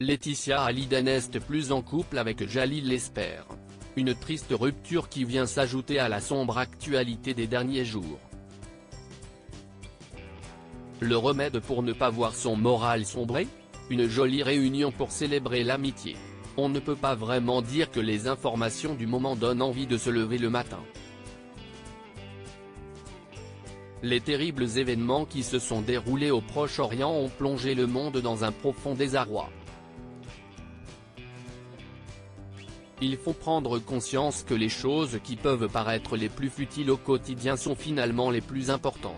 Laetitia Hallyday n'est plus en couple avec Jalil Lesper. Une triste rupture qui vient s'ajouter à la sombre actualité des derniers jours. Le remède pour ne pas voir son moral sombrer? Une jolie réunion pour célébrer l'amitié. On ne peut pas vraiment dire que les informations du moment donnent envie de se lever le matin. Les terribles événements qui se sont déroulés au Proche-Orient ont plongé le monde dans un profond désarroi. Il faut prendre conscience que les choses qui peuvent paraître les plus futiles au quotidien sont finalement les plus importantes.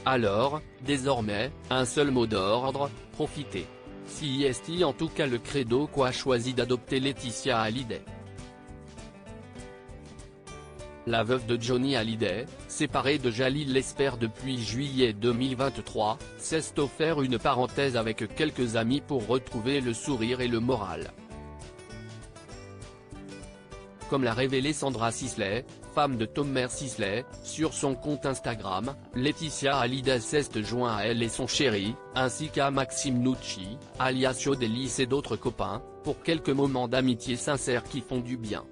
Alors, désormais, un seul mot d'ordre, profitez. C'est en tout cas le credo qu'a choisi d'adopter Laetitia Hallyday. La veuve de Johnny Hallyday, séparée de Jalil Lesper depuis juillet 2023, s'est offert une parenthèse avec quelques amis pour retrouver le sourire et le moral. Comme l'a révélé Sandra Sisley, femme de Tomer Sisley, sur son compte Instagram, Laetitia Hallyday s'est joint à elle et son chéri, ainsi qu'à Maxime Nucci, alias Yodelis et d'autres copains, pour quelques moments d'amitié sincère qui font du bien.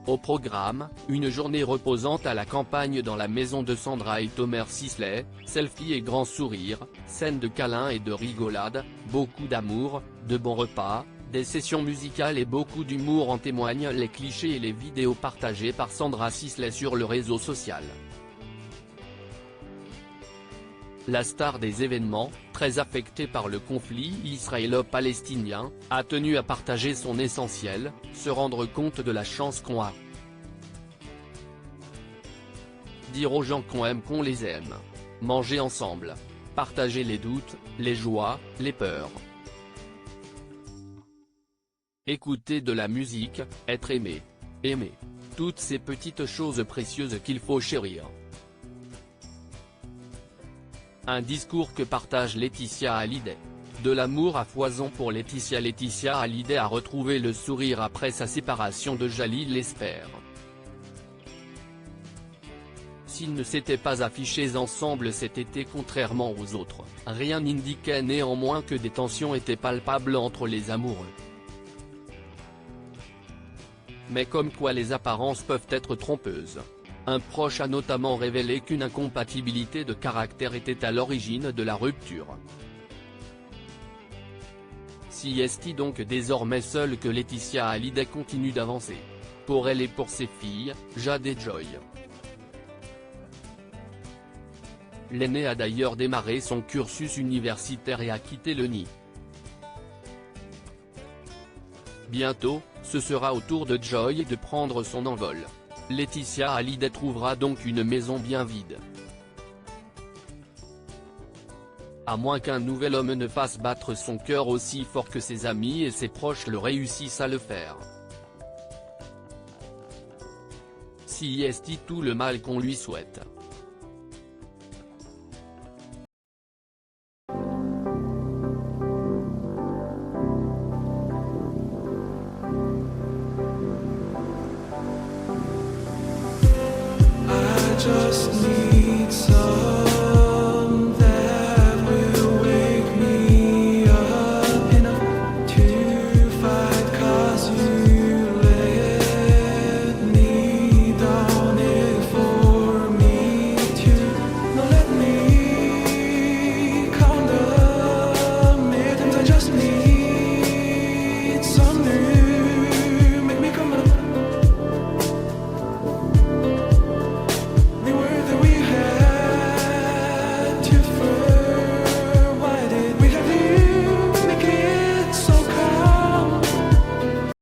Au programme, une journée reposante à la campagne dans la maison de Sandra et Tomer Sisley, selfie et grand sourire, scènes de câlins et de rigolade, beaucoup d'amour, de bons repas, des sessions musicales et beaucoup d'humour en témoignent les clichés et les vidéos partagées par Sandra Sisley sur le réseau social. La star des événements, très affectée par le conflit israélo-palestinien, a tenu à partager son essentiel, se rendre compte de la chance qu'on a. Dire aux gens qu'on aime qu'on les aime. Manger ensemble. Partager les doutes, les joies, les peurs. Écouter de la musique, être aimé. Aimer. Toutes ces petites choses précieuses qu'il faut chérir. Un discours que partage Laetitia Hallyday. De l'amour à foison pour Laetitia. Laetitia Hallyday a retrouvé le sourire après sa séparation de Jalil Lesper. S'ils ne s'étaient pas affichés ensemble cet été contrairement aux autres, rien n'indiquait néanmoins que des tensions étaient palpables entre les amoureux. Mais comme quoi les apparences peuvent être trompeuses. Un proche a notamment révélé qu'une incompatibilité de caractère était à l'origine de la rupture. C'est donc désormais seule que Laetitia Hallyday continue d'avancer. Pour elle et pour ses filles, Jade et Joy. L'aînée a d'ailleurs démarré son cursus universitaire et a quitté le nid. Bientôt, ce sera au tour de Joy de prendre son envol. Laetitia Hallyday trouvera donc une maison bien vide. À moins qu'un nouvel homme ne fasse battre son cœur aussi fort que ses amis et ses proches le réussissent à le faire. C'est tout le mal qu'on lui souhaite. Just need some that will wake me up enough to fight, 'cause you let me down it for me to not let me count the minutes. I just need some